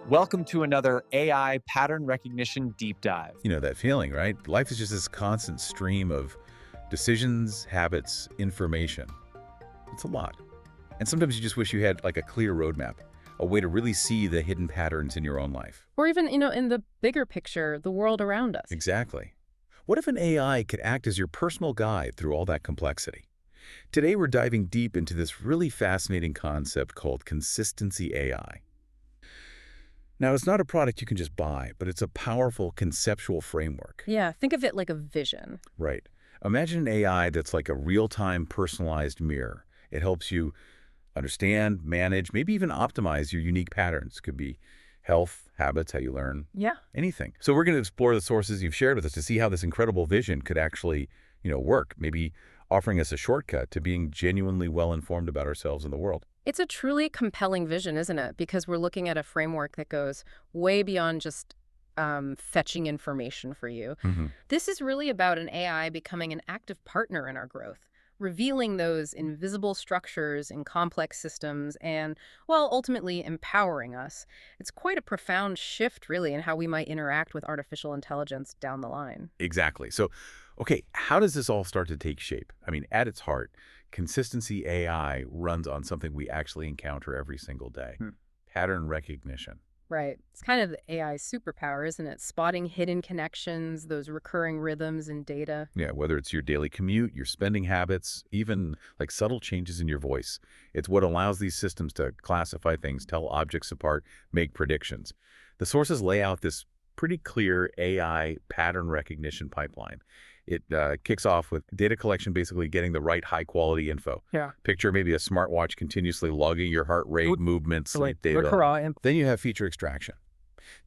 Welcome to another AI pattern recognition deep dive. You know that feeling, right? Life is just this constant stream of decisions, habits, information. It's a lot. And sometimes you just wish you had like a clear roadmap, a way to really see the hidden patterns in your own life. Or even, in the bigger picture, the world around us. Exactly. What if an AI could act as your personal guide through all that complexity? Today, we're diving deep into this really fascinating concept called consistency AI. Now, it's not a product you can just buy, but it's a powerful conceptual framework. Yeah, think of it like a vision. Right. Imagine an AI that's like a real-time personalized mirror. It helps you understand, manage, maybe even optimize your unique patterns. Could be health, habits, how you learn, Yeah. anything. So we're going to explore the sources you've shared with us to see how this incredible vision could actually, work, maybe offering us a shortcut to being genuinely well-informed about ourselves and the world. It's a truly compelling vision, isn't it? Because we're looking at a framework that goes way beyond just fetching information for you. This is really about an AI becoming an active partner in our growth, revealing those invisible structures in complex systems and, well, ultimately empowering us. It's quite a profound shift, really, in how we might interact with artificial intelligence down the line. Exactly. So, okay, how does this all start to take shape? I mean, at its heart, consistency AI runs on something we actually encounter every single day. Pattern recognition. Right. It's kind of the AI's superpower, isn't it? Spotting hidden connections, those recurring rhythms in data. Yeah, whether it's your daily commute, your spending habits, even like subtle changes in your voice. It's what allows these systems to classify things, tell objects apart, make predictions. The sources lay out this pretty clear AI pattern recognition pipeline. It kicks off with data collection, basically getting the right high-quality info. Yeah. Picture maybe a smartwatch continuously logging your heart rate, movements, sleep data. Then you have feature extraction.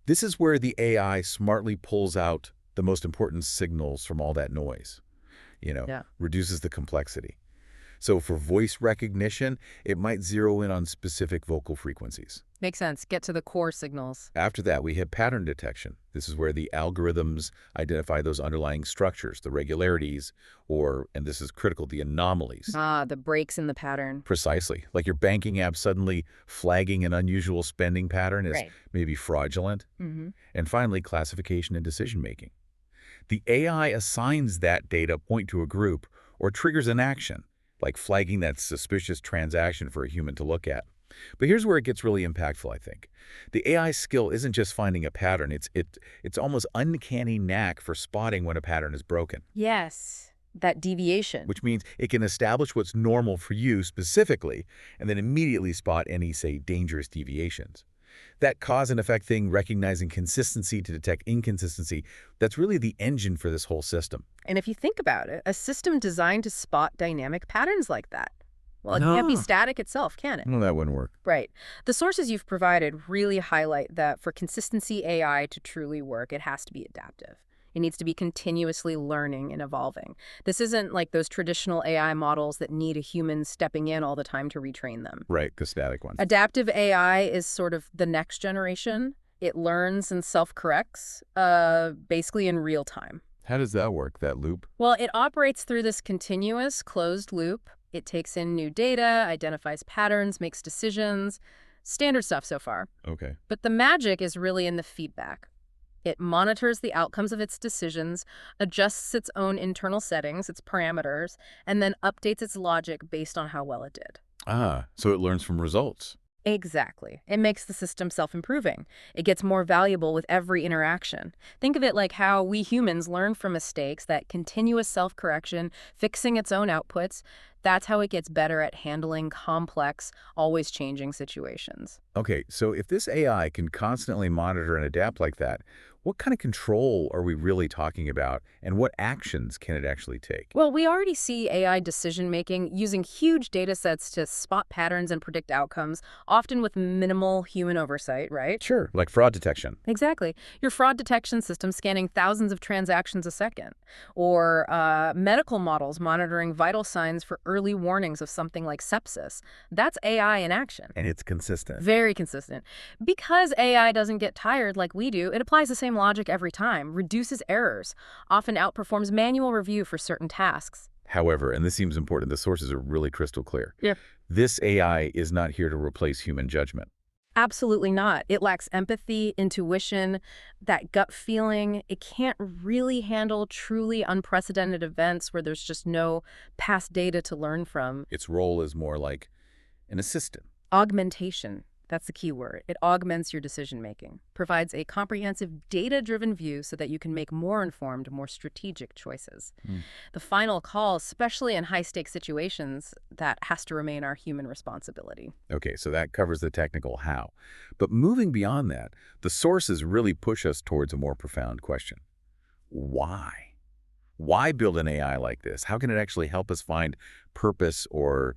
This is where the AI smartly pulls out the most important signals from all that noise, reduces the complexity. So for voice recognition, it might zero in on specific vocal frequencies. Makes sense. Get to the core signals. After that, we have pattern detection. This is where the algorithms identify those underlying structures, the regularities, or, and this is critical, the anomalies. The breaks in the pattern. Precisely. Like your banking app suddenly flagging an unusual spending pattern is maybe fraudulent. And finally, classification and decision-making. The AI assigns that data point to a group or triggers an action, like flagging that suspicious transaction for a human to look at. But here's where it gets really impactful, I think. The AI skill isn't just finding a pattern. It's almost uncanny knack for spotting when a pattern is broken. Yes, that deviation. Which means it can establish what's normal for you specifically and then immediately spot any, say, dangerous deviations. That cause and effect thing, recognizing consistency to detect inconsistency, that's really the engine for this whole system. And if you think about it, a system designed to spot dynamic patterns like that, well, it can't be static itself, can it? No, that wouldn't work. Right. The sources you've provided really highlight that for consistency AI to truly work, it has to be adaptive. It needs to be continuously learning and evolving. This isn't like those traditional AI models that need a human stepping in all the time to retrain them. Right, the static ones. Adaptive AI is sort of the next generation. It learns and self-corrects, basically in real time. How does that work, that loop? Well, it operates through this continuous closed loop. It takes in new data, identifies patterns, makes decisions. Standard stuff so far. Okay. But the magic is really in the feedback. It monitors the outcomes of its decisions, adjusts its own internal settings, its parameters, and then updates its logic based on how well it did. So it learns from results. Exactly. It makes the system self-improving. It gets more valuable with every interaction. Think of it like how we humans learn from mistakes, that continuous self-correction, fixing its own outputs. That's how it gets better at handling complex, always changing situations. Okay, so if this AI can constantly monitor and adapt like that, what kind of control are we really talking about, and what actions can it actually take? Well, we already see AI decision-making using huge data sets to spot patterns and predict outcomes, often with minimal human oversight, right? Sure, like fraud detection. Exactly. Your fraud detection system scanning thousands of transactions a second, or medical models monitoring vital signs for early warnings of something like sepsis. That's AI in action. And it's consistent. Very consistent. Because AI doesn't get tired like we do, it applies the same logic every time, reduces errors, often outperforms manual review for certain tasks. However, and this seems important, the sources are really crystal clear. Yeah. This AI is not here to replace human judgment. Absolutely not. It lacks empathy, intuition, that gut feeling. It can't really handle truly unprecedented events where there's just no past data to learn from. Its role is more like an assistant. Augmentation. That's the key word. It augments your decision-making, provides a comprehensive data-driven view so that you can make more informed, more strategic choices. The final call, especially in high-stakes situations, that has to remain our human responsibility. Okay, so that covers the technical how. But moving beyond that, the sources really push us towards a more profound question. Why? Why build an AI like this? How can it actually help us find purpose or,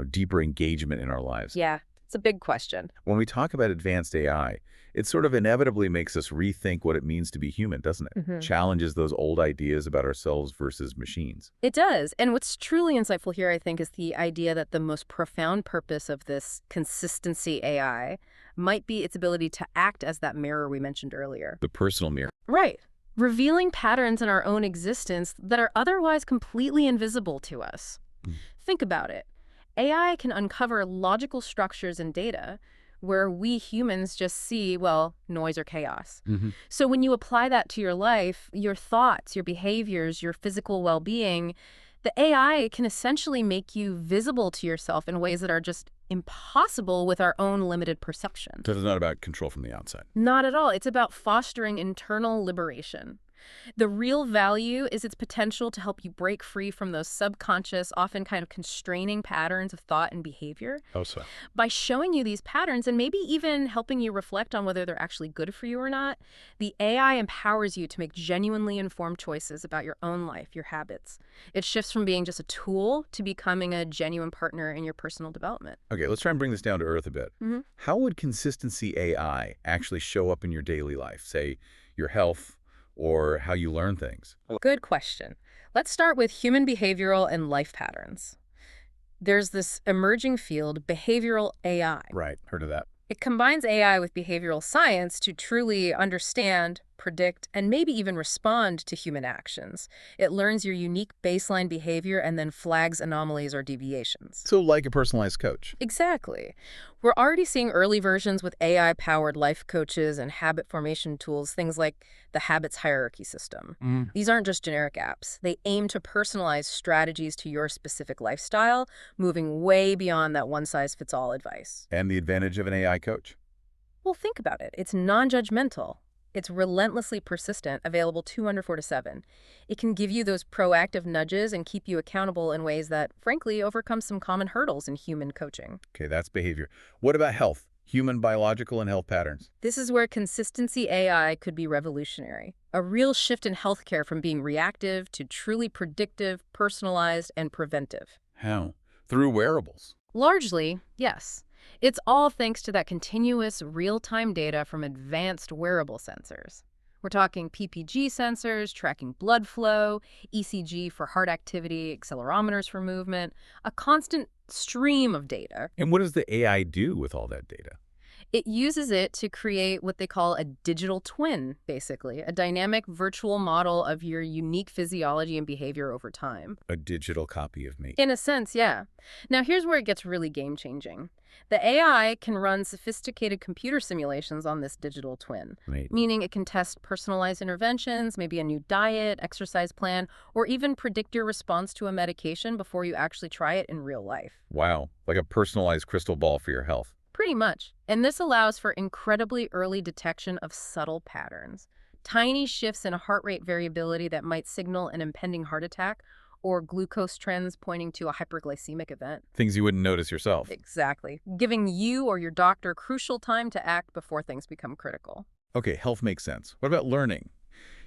deeper engagement in our lives? Yeah. It's a big question. When we talk about advanced AI, it sort of inevitably makes us rethink what it means to be human, doesn't it? Challenges those old ideas about ourselves versus machines. It does. And what's truly insightful here, I think, is the idea that the most profound purpose of this consistency AI might be its ability to act as that mirror we mentioned earlier. The personal mirror. Right. Revealing patterns in our own existence that are otherwise completely invisible to us. Think about it. AI can uncover logical structures in data where we humans just see, well, noise or chaos. So when you apply that to your life, your thoughts, your behaviors, your physical well-being, the AI can essentially make you visible to yourself in ways that are just impossible with our own limited perception. So it's not about control from the outside. Not at all. It's about fostering internal liberation. The real value is its potential to help you break free from those subconscious, often kind of constraining patterns of thought and behavior. Oh, so. By showing you these patterns and maybe even helping you reflect on whether they're actually good for you or not, the AI empowers you to make genuinely informed choices about your own life, your habits. It shifts from being just a tool to becoming a genuine partner in your personal development. Okay, let's try and bring this down to earth a bit. How would consistency AI actually show up in your daily life, say your health, or how you learn things? Good question. Let's start with human behavioral and life patterns. There's this emerging field, behavioral AI. Right, heard of that. It combines AI with behavioral science to truly understand, predict, and maybe even respond to human actions. It learns your unique baseline behavior and then flags anomalies or deviations. So like a personalized coach. Exactly. We're already seeing early versions with AI-powered life coaches and habit formation tools, things like the habits hierarchy system. These aren't just generic apps. They aim to personalize strategies to your specific lifestyle, moving way beyond that one-size-fits-all advice. And the advantage of an AI coach? Well, think about it. It's non-judgmental. It's relentlessly persistent, available 24/7. It can give you those proactive nudges and keep you accountable in ways that, frankly, overcome some common hurdles in human coaching. Okay, that's behavior. What about health? Human, biological, and health patterns? This is where consistency AI could be revolutionary. A real shift in healthcare from being reactive to truly predictive, personalized, and preventive. How? Through wearables? Largely, yes. It's all thanks to that continuous real-time data from advanced wearable sensors. We're talking PPG sensors, tracking blood flow, ECG for heart activity, accelerometers for movement, a constant stream of data. And what does the AI do with all that data? It uses it to create what they call a digital twin, basically, a dynamic virtual model of your unique physiology and behavior over time. A digital copy of me. In a sense, yeah. Now, here's where it gets really game-changing. The AI can run sophisticated computer simulations on this digital twin, meaning it can test personalized interventions, maybe a new diet, exercise plan, or even predict your response to a medication before you actually try it in real life. Wow, like a personalized crystal ball for your health. Pretty much. And this allows for incredibly early detection of subtle patterns. Tiny shifts in heart rate variability that might signal an impending heart attack, or glucose trends pointing to a hyperglycemic event. Things you wouldn't notice yourself. Exactly. Giving you or your doctor crucial time to act before things become critical. Okay, health makes sense. What about learning?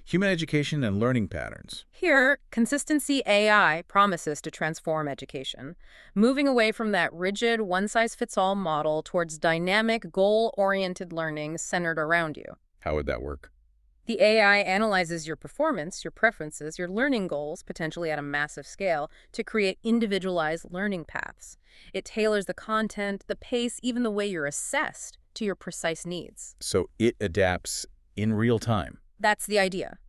Human education and learning patterns. Here, consistency AI promises to transform education, moving away from that rigid, one-size-fits-all model towards dynamic, goal-oriented learning centered around you. How would that work? The AI analyzes your performance, your preferences, your learning goals, potentially at a massive scale, to create individualized learning paths. It tailors the content, the pace, even the way you're assessed to your precise needs. So it adapts in real time. That's the idea.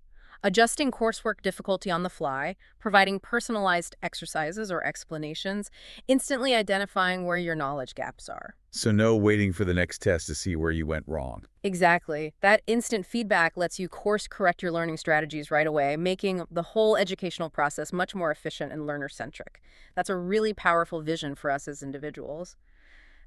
adjusting coursework difficulty on the fly, providing personalized exercises or explanations, instantly identifying where your knowledge gaps are. So no waiting for the next test to see where you went wrong. Exactly. That instant feedback lets you course correct your learning strategies right away, making the whole educational process much more efficient and learner-centric. That's a really powerful vision for us as individuals.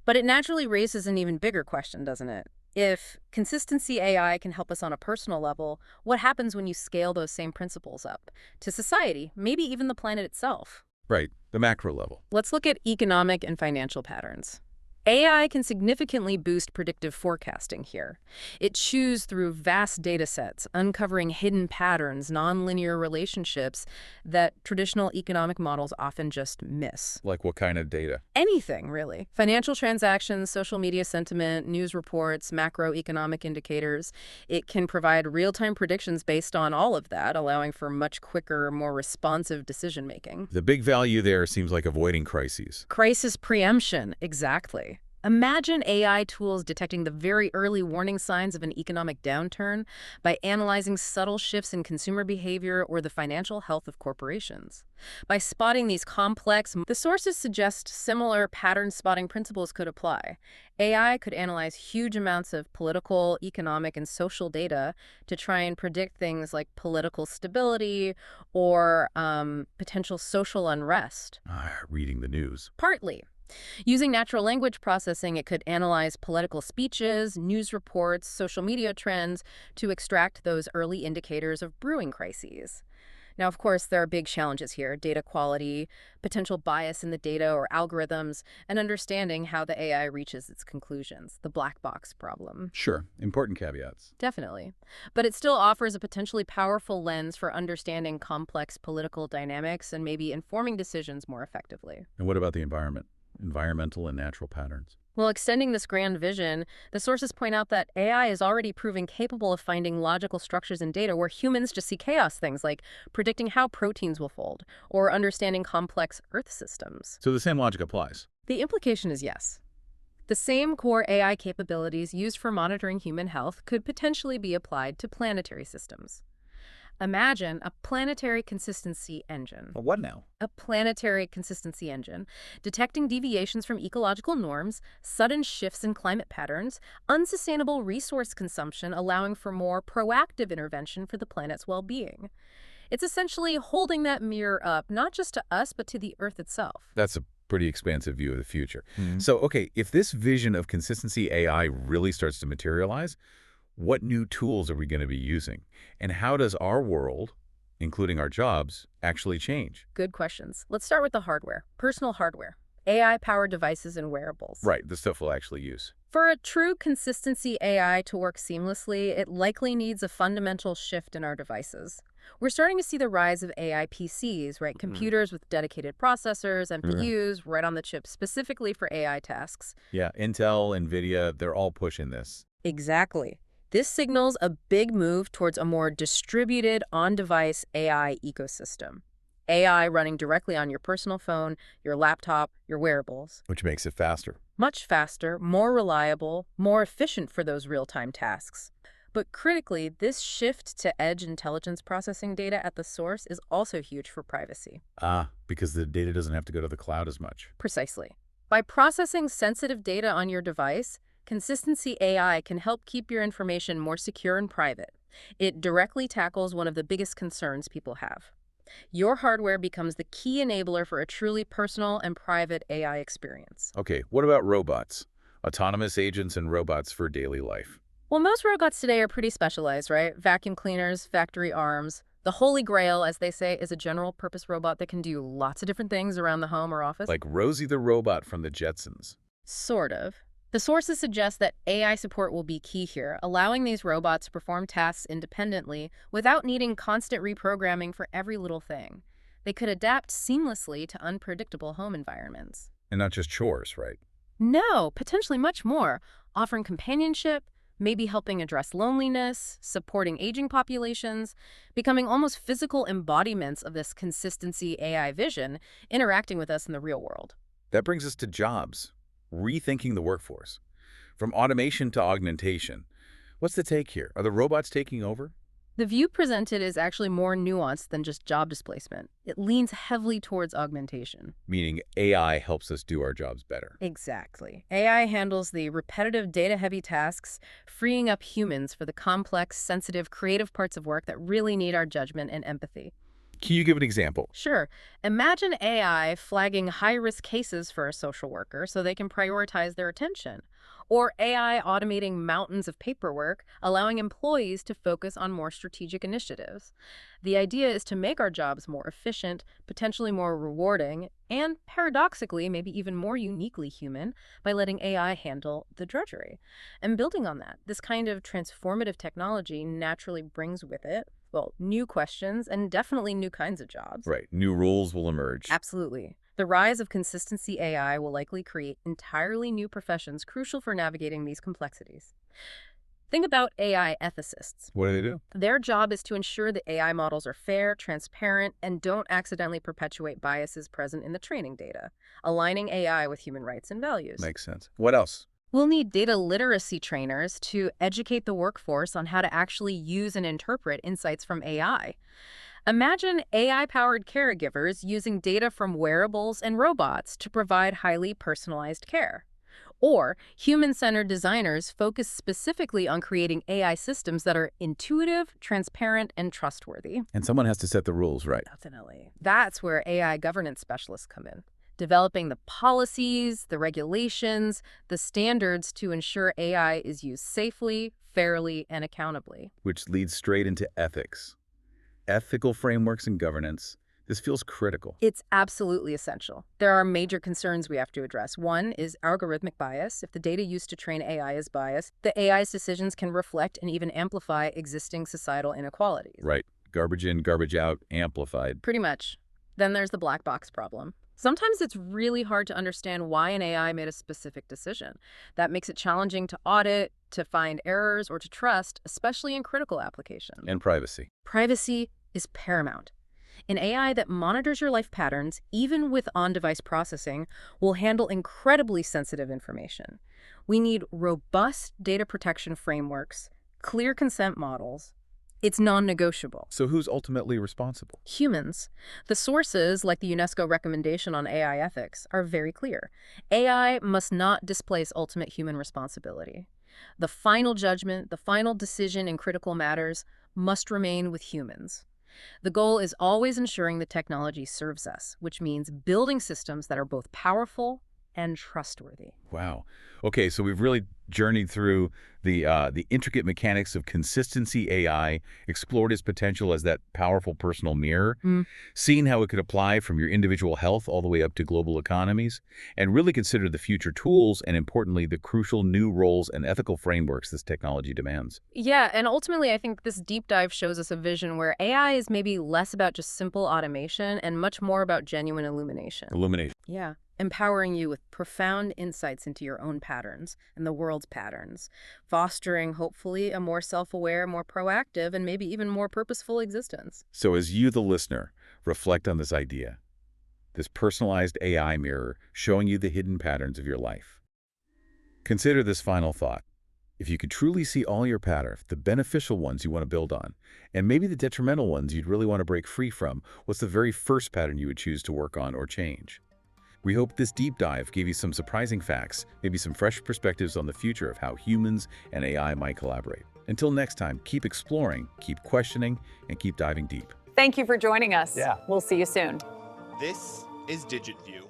But it naturally raises an even bigger question, doesn't it? If consistency AI can help us on a personal level, what happens when you scale those same principles up to society, maybe even the planet itself? Right, the macro level. Let's look at economic and financial patterns. AI can significantly boost predictive forecasting here. It chews through vast data sets, uncovering hidden patterns, nonlinear relationships that traditional economic models often just miss. Like what kind of data? Anything, really. Financial transactions, social media sentiment, news reports, macroeconomic indicators. It can provide real-time predictions based on all of that, allowing for much quicker, more responsive decision-making. The big value there seems like avoiding crises. Crisis preemption, exactly. Imagine AI tools detecting the very early warning signs of an economic downturn by analyzing subtle shifts in consumer behavior or the financial health of corporations. By spotting these the sources suggest similar pattern-spotting principles could apply. AI could analyze huge amounts of political, economic, and social data to try and predict things like political stability or potential social unrest. Reading the news. Partly. Using natural language processing, it could analyze political speeches, news reports, social media trends to extract those early indicators of brewing crises. Now, of course, there are big challenges here: data quality, potential bias in the data or algorithms, and understanding how the AI reaches its conclusions, the black box problem. Sure, important caveats. Definitely. But it still offers a potentially powerful lens for understanding complex political dynamics and maybe informing decisions more effectively. And what about the environment? Environmental and natural patterns. Well, extending this grand vision, the sources point out that AI is already proving capable of finding logical structures in data where humans just see chaos, things like predicting how proteins will fold or understanding complex Earth systems. So the same logic applies. The implication is yes. The same core AI capabilities used for monitoring human health could potentially be applied to planetary systems. Imagine a planetary consistency engine. Well, what now? A planetary consistency engine, detecting deviations from ecological norms, sudden shifts in climate patterns, unsustainable resource consumption, allowing for more proactive intervention for the planet's well-being. It's essentially holding that mirror up, not just to us, but to the Earth itself. That's a pretty expansive view of the future. So, okay, if this vision of consistency AI really starts to materialize, what new tools are we going to be using? And how does our world, including our jobs, actually change? Good questions. Let's start with the hardware. Personal hardware. AI-powered devices and wearables. Right, the stuff we'll actually use. For a true consistency AI to work seamlessly, it likely needs a fundamental shift in our devices. We're starting to see the rise of AI PCs, right? Computers with dedicated processors, NPUs, right on the chip, specifically for AI tasks. Yeah, Intel, NVIDIA, they're all pushing this. Exactly. This signals a big move towards a more distributed, on-device AI ecosystem. AI running directly on your personal phone, your laptop, your wearables. Which makes it faster. Much faster, more reliable, more efficient for those real-time tasks. But critically, this shift to edge intelligence processing data at the source is also huge for privacy. Because the data doesn't have to go to the cloud as much. Precisely. By processing sensitive data on your device, Consistency AI can help keep your information more secure and private. It directly tackles one of the biggest concerns people have. Your hardware becomes the key enabler for a truly personal and private AI experience. Okay, what about robots? Autonomous agents and robots for daily life. Well, most robots today are pretty specialized, right? Vacuum cleaners, factory arms. The holy grail, as they say, is a general-purpose robot that can do lots of different things around the home or office. Like Rosie the robot from the Jetsons. Sort of. The sources suggest that AI support will be key here, allowing these robots to perform tasks independently without needing constant reprogramming for every little thing. They could adapt seamlessly to unpredictable home environments. And not just chores, right? No, potentially much more, offering companionship, maybe helping address loneliness, supporting aging populations, becoming almost physical embodiments of this consistency AI vision, interacting with us in the real world. That brings us to jobs. Rethinking the workforce. From automation to augmentation. What's the take here? Are the robots taking over? The view presented is actually more nuanced than just job displacement. It leans heavily towards augmentation. Meaning AI helps us do our jobs better. Exactly. AI handles the repetitive, data-heavy tasks, freeing up humans for the complex, sensitive, creative parts of work that really need our judgment and empathy. Can you give an example? Sure. Imagine AI flagging high-risk cases for a social worker so they can prioritize their attention. Or AI automating mountains of paperwork, allowing employees to focus on more strategic initiatives. The idea is to make our jobs more efficient, potentially more rewarding, and paradoxically, maybe even more uniquely human by letting AI handle the drudgery. And building on that, this kind of transformative technology naturally brings with it, well, new questions and definitely new kinds of jobs. Right. New rules will emerge. Absolutely. The rise of consistency AI will likely create entirely new professions crucial for navigating these complexities. Think about AI ethicists. What do? Their job is to ensure that AI models are fair, transparent, and don't accidentally perpetuate biases present in the training data, aligning AI with human rights and values. Makes sense. What else? We'll need data literacy trainers to educate the workforce on how to actually use and interpret insights from AI. Imagine AI-powered caregivers using data from wearables and robots to provide highly personalized care. Or human-centered designers focus specifically on creating AI systems that are intuitive, transparent, and trustworthy. And someone has to set the rules, right? Definitely. That's where AI governance specialists come in, developing the policies, the regulations, the standards to ensure AI is used safely, fairly, and accountably. Which leads straight into ethics. Ethical frameworks and governance. This feels critical. It's absolutely essential. There are major concerns we have to address. One is algorithmic bias. If the data used to train AI is biased, the AI's decisions can reflect and even amplify existing societal inequalities. Right. Garbage in, garbage out, amplified. Pretty much. Then there's the black box problem. Sometimes it's really hard to understand why an AI made a specific decision. That makes it challenging to audit, to find errors, or to trust, especially in critical applications. And privacy. Privacy is paramount. An AI that monitors your life patterns, even with on-device processing, will handle incredibly sensitive information. We need robust data protection frameworks, clear consent models. It's non-negotiable. So who's ultimately responsible? Humans. The sources, like the UNESCO recommendation on AI ethics, are very clear. AI must not displace ultimate human responsibility. The final judgment, the final decision in critical matters must remain with humans. The goal is always ensuring the technology serves us, which means building systems that are both powerful and trustworthy. Wow. Okay, so we've really journeyed through the intricate mechanics of consistency AI, explored its potential as that powerful personal mirror, seen how it could apply from your individual health all the way up to global economies, and really considered the future tools and, importantly, the crucial new roles and ethical frameworks this technology demands. Yeah, and ultimately, I think this deep dive shows us a vision where AI is maybe less about just simple automation and much more about genuine illumination. Yeah. Empowering you with profound insights into your own patterns and the world's patterns, fostering, hopefully, a more self-aware, more proactive, and maybe even more purposeful existence. So as you, the listener, reflect on this idea, this personalized AI mirror showing you the hidden patterns of your life, consider this final thought. If you could truly see all your patterns, the beneficial ones you want to build on, and maybe the detrimental ones you'd really want to break free from, what's the very first pattern you would choose to work on or change? We hope this deep dive gave you some surprising facts, maybe some fresh perspectives on the future of how humans and AI might collaborate. Until next time, keep exploring, keep questioning, and keep diving deep. Thank you for joining us. Yeah. We'll see you soon. This is DigitView.